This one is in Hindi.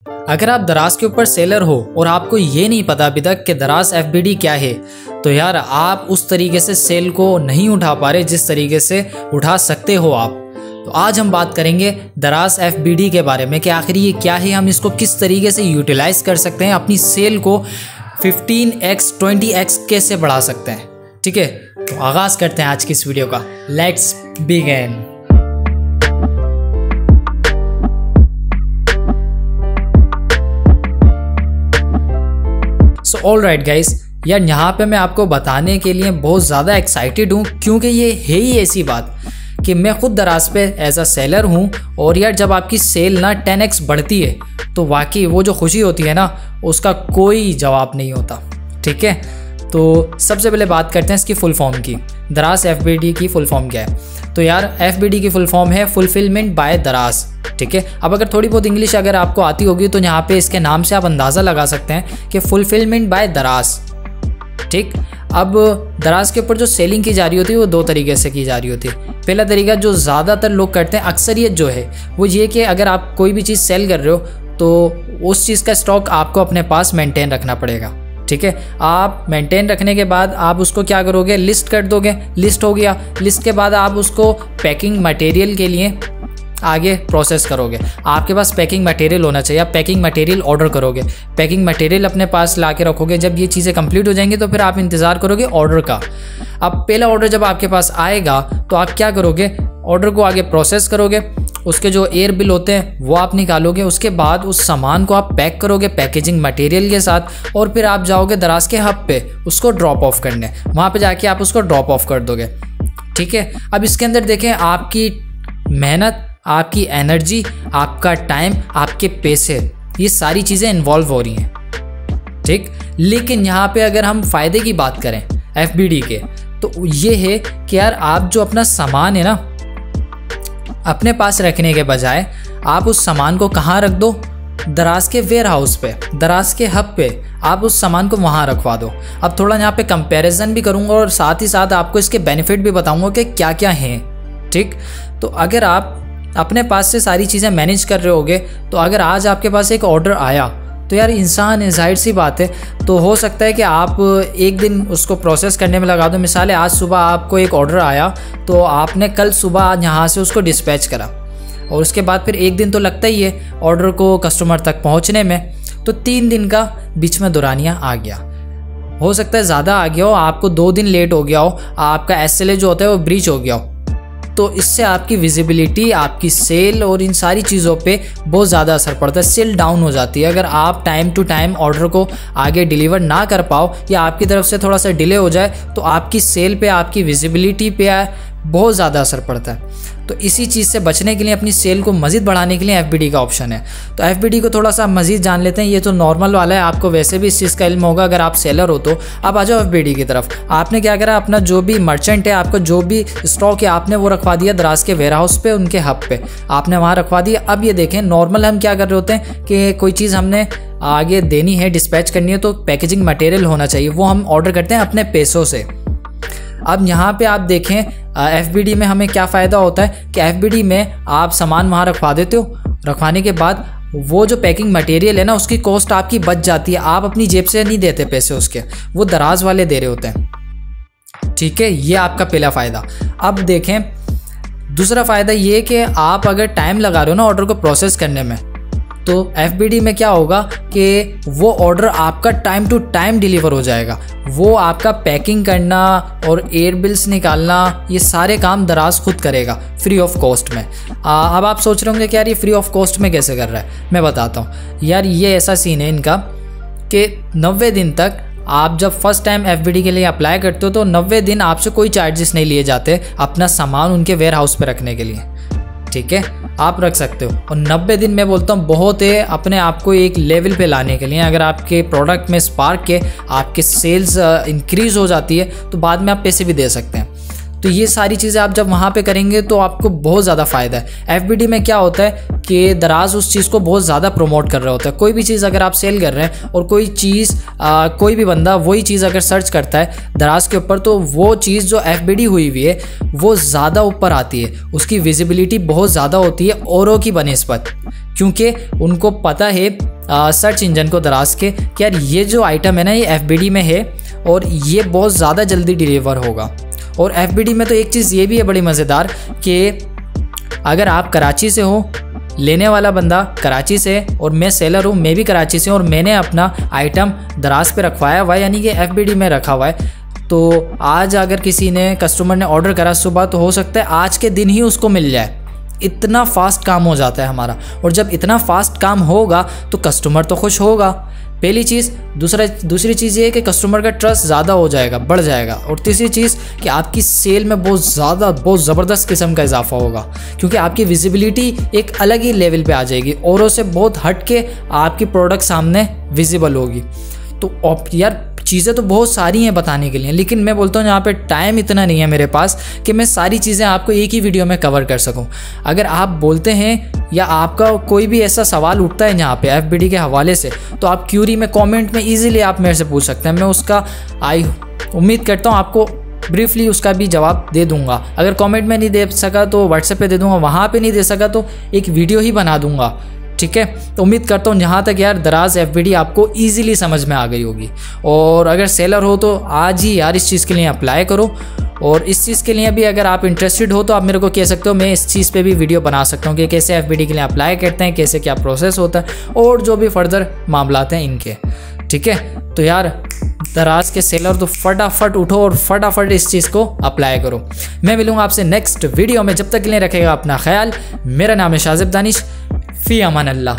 अगर आप दराज के ऊपर सेलर हो और आपको ये नहीं पता अभी तक कि दराज FBD क्या है, तो यार आप उस तरीके से सेल को नहीं उठा पा रहे जिस तरीके से उठा सकते हो आप। तो आज हम बात करेंगे दराज FBD के बारे में कि आखिर ये क्या है, हम इसको किस तरीके से यूटिलाइज कर सकते हैं, अपनी सेल को 15x 20x कैसे बढ़ा सकते हैं। ठीक है, तो आगाज़ करते हैं आज की इस वीडियो का। Let's begin. So all right guys, यार यहाँ पे मैं आपको बताने के लिए बहुत ज़्यादा एक्साइटेड हूँ, क्योंकि ये है ही ऐसी बात कि मैं खुद दराज पे एज अ सेलर हूँ। और यार जब आपकी सेल ना 10x बढ़ती है तो वाकई वो जो खुशी होती है ना, उसका कोई जवाब नहीं होता। ठीक है, तो सबसे पहले बात करते हैं इसकी फुल फॉर्म की। दराज FBD की फुल फॉर्म क्या है? तो यार FBD की फुल फॉर्म है फुलफिलमेंट बाय दराज। ठीक है, अब अगर थोड़ी बहुत इंग्लिश अगर आपको आती होगी तो यहाँ पे इसके नाम से आप अंदाज़ा लगा सकते हैं कि फुलफिलमेंट बाय दराज। ठीक, अब दराज के ऊपर जो सेलिंग की जा रही होती है वो दो तरीके से की जा रही होती है। पहला तरीका जो ज़्यादातर लोग करते हैं, अक्सरियत जो है वो ये कि अगर आप कोई भी चीज़ सेल कर रहे हो तो उस चीज़ का स्टॉक आपको अपने पास मेंटेन रखना पड़ेगा। ठीक है, आप मेंटेन रखने के बाद आप उसको क्या करोगे, लिस्ट कर दोगे। लिस्ट हो गया, लिस्ट के बाद आप उसको पैकिंग मटेरियल के लिए आगे प्रोसेस करोगे। आपके पास पैकिंग मटेरियल होना चाहिए, आप पैकिंग मटेरियल ऑर्डर करोगे, पैकिंग मटेरियल अपने पास ला के रखोगे। जब ये चीज़ें कंप्लीट हो जाएंगी तो फिर आप इंतज़ार करोगे ऑर्डर का। अब पहला ऑर्डर जब आपके पास आएगा तो आप क्या करोगे, ऑर्डर को आगे प्रोसेस करोगे, उसके जो एयर बिल होते हैं वो आप निकालोगे। उसके बाद उस सामान को आप पैक करोगे पैकेजिंग मटेरियल के साथ, और फिर आप जाओगे दराज के हब पे उसको ड्रॉप ऑफ करने। वहाँ पे जाके आप उसको ड्रॉप ऑफ कर दोगे। ठीक है, अब इसके अंदर देखें आपकी मेहनत, आपकी एनर्जी, आपका टाइम, आपके पैसे, ये सारी चीज़ें इन्वॉल्व हो रही हैं। ठीक, लेकिन यहाँ पे अगर हम फ़ायदे की बात करें FBD के, तो ये है कि यार आप जो अपना सामान है ना अपने पास रखने के बजाय आप उस सामान को कहाँ रख दो, दराज के वेयर हाउस पे, दराज के हब पे आप उस सामान को वहाँ रखवा दो। अब थोड़ा यहाँ पे कंपैरिजन भी करूँगा और साथ ही साथ आपको इसके बेनिफिट भी बताऊँगा कि क्या क्या हैं। ठीक, तो अगर आप अपने पास से सारी चीज़ें मैनेज कर रहे होगे, तो अगर आज आपके पास एक ऑर्डर आया तो यार इंसान है, जाहिर सी बात है, तो हो सकता है कि आप एक दिन उसको प्रोसेस करने में लगा दो। मिसाल है आज सुबह आपको एक ऑर्डर आया तो आपने कल सुबह यहाँ से उसको डिस्पैच करा, और उसके बाद फिर एक दिन तो लगता ही है ऑर्डर को कस्टमर तक पहुँचने में, तो 3 दिन का बीच में दौरानिया आ गया। हो सकता है ज़्यादा आ गया हो, आपको 2 दिन लेट हो गया हो, आपका SLA जो होता है वो ब्रीच हो गया हो, तो इससे आपकी विजिबिलिटी, आपकी सेल और इन सारी चीज़ों पे बहुत ज़्यादा असर पड़ता है। सेल डाउन हो जाती है अगर आप टाइम टू टाइम ऑर्डर को आगे डिलीवर ना कर पाओ या आपकी तरफ से थोड़ा सा डिले हो जाए, तो आपकी सेल पे, आपकी विजिबिलिटी पे बहुत ज़्यादा असर पड़ता है। तो इसी चीज़ से बचने के लिए, अपनी सेल को मज़ीद बढ़ाने के लिए FBD का ऑप्शन है। तो FBD को थोड़ा सा मज़ीद जान लेते हैं। ये तो नॉर्मल वाला है, आपको वैसे भी इस चीज़ का इल्म होगा अगर आप सेलर हो तो। आप आ जाओ FBD की तरफ। आपने क्या करा, अपना जो भी मर्चेंट है, आपका जो भी स्टॉक है, आपने वो रखवा दिया दराज के वेयर हाउस पे, उनके हब पे आपने वहाँ रखवा दिया। अब ये देखें, नॉर्मल हम क्या कर रहे होते हैं कि कोई चीज़ हमने आगे देनी है, डिस्पैच करनी है, तो पैकेजिंग मटेरियल होना चाहिए, वो हम ऑर्डर करते हैं अपने पैसों से। अब यहाँ पे आप देखें FBD में हमें क्या फ़ायदा होता है कि FBD में आप सामान वहाँ रखवा देते हो, रखवाने के बाद वो जो पैकिंग मटेरियल है ना उसकी कॉस्ट आपकी बच जाती है। आप अपनी जेब से नहीं देते पैसे उसके, वो दराज वाले दे रहे होते हैं। ठीक है, ये आपका पहला फ़ायदा। अब देखें दूसरा फ़ायदा ये कि आप अगर टाइम लगा रहे हो ना ऑर्डर को प्रोसेस करने में, तो FBD में क्या होगा कि वो ऑर्डर आपका टाइम टू टाइम डिलीवर हो जाएगा। वो आपका पैकिंग करना और एयर बिल्स निकालना, ये सारे काम दराज खुद करेगा फ्री ऑफ कॉस्ट में। अब आप सोच रहे होंगे कि यार ये फ्री ऑफ कॉस्ट में कैसे कर रहा है, मैं बताता हूँ। यार ये ऐसा सीन है इनका कि 90 दिन तक आप जब फर्स्ट टाइम FBD के लिए अप्लाई करते हो तो 90 दिन आपसे कोई चार्जेस नहीं लिए जाते अपना सामान उनके वेयर हाउस पे रखने के लिए। ठीक है, आप रख सकते हो। और 90 दिन मैं बोलता हूँ बहुत है अपने आप को एक लेवल पे लाने के लिए। अगर आपके प्रोडक्ट में स्पार्क के आपके सेल्स इंक्रीज़ हो जाती है तो बाद में आप पैसे भी दे सकते हैं। तो ये सारी चीज़ें आप जब वहाँ पे करेंगे तो आपको बहुत ज़्यादा फ़ायदा है। FBD में क्या होता है कि दराज उस चीज़ को बहुत ज़्यादा प्रमोट कर रहा होता है। कोई भी चीज़ अगर आप सेल कर रहे हैं और कोई चीज़ कोई भी बंदा वही चीज़ अगर सर्च करता है दराज के ऊपर, तो वो चीज़ जो FBD हुई हुई है वो ज़्यादा ऊपर आती है, उसकी विजिबिलिटी बहुत ज़्यादा होती है औरों की बनिस्बत, क्योंकि उनको पता है सर्च इंजन को दराज के कि यार ये जो आइटम है ना ये FBD में है और ये बहुत ज़्यादा जल्दी डिलीवर होगा। और FBD में तो एक चीज़ ये भी है बड़ी मज़ेदार कि अगर आप कराची से हो, लेने वाला बंदा कराची से और मैं सेलर हूँ, मैं भी कराची से और मैंने अपना आइटम दराज पे रखवाया हुआ है, यानी कि FBD में रखा हुआ है, तो आज अगर किसी ने कस्टमर ने ऑर्डर करा सुबह, तो हो सकता है आज के दिन ही उसको मिल जाए। इतना फास्ट काम हो जाता है हमारा। और जब इतना फास्ट काम होगा तो कस्टमर तो खुश होगा, पहली चीज़। दूसरी चीज़ ये है कि कस्टमर का ट्रस्ट ज़्यादा हो जाएगा, बढ़ जाएगा। और तीसरी चीज़ कि आपकी सेल में बहुत ज़बरदस्त किस्म का इजाफा होगा, क्योंकि आपकी विजिबिलिटी एक अलग ही लेवल पे आ जाएगी, औरों से बहुत हट के आपकी प्रोडक्ट सामने विजिबल होगी। तो यार चीज़ें तो बहुत सारी हैं बताने के लिए, लेकिन मैं बोलता हूँ यहाँ पे टाइम इतना नहीं है मेरे पास कि मैं सारी चीज़ें आपको एक ही वीडियो में कवर कर सकूँ। अगर आप बोलते हैं या आपका कोई भी ऐसा सवाल उठता है यहाँ पे FBD के हवाले से, तो आप क्यूरी में कमेंट में इजीली आप मेरे से पूछ सकते हैं। मैं उसका उम्मीद करता हूँ आपको ब्रीफली उसका भी जवाब दे दूंगा। अगर कमेंट में नहीं दे सका तो व्हाट्सएप पे दे दूंगा, वहाँ पे नहीं दे सका तो एक वीडियो ही बना दूंगा, ठीक है। तो उम्मीद करता हूँ यहाँ तक यार दराज FBD आपको इजीली समझ में आ गई होगी। और अगर सेलर हो तो आज ही यार इस चीज़ के लिए अप्लाई करो। और इस चीज़ के लिए भी अगर आप इंटरेस्टेड हो तो आप मेरे को कह सकते हो, मैं इस चीज़ पे भी वीडियो बना सकता हूँ कि कैसे FBD के लिए अप्लाई करते हैं, कैसे क्या प्रोसेस होता है और जो भी फर्दर मामलात हैं इनके, ठीक है। तो यार दराज के सेलर तो फटाफट उठो और फटाफट इस चीज़ को अप्लाई करो। मैं मिलूँगा आपसे नेक्स्ट वीडियो में, जब तक के लिए रखेगा अपना ख्याल। मेरा नाम है शाजिब दानिश। फ़ी अमान अल्लाह।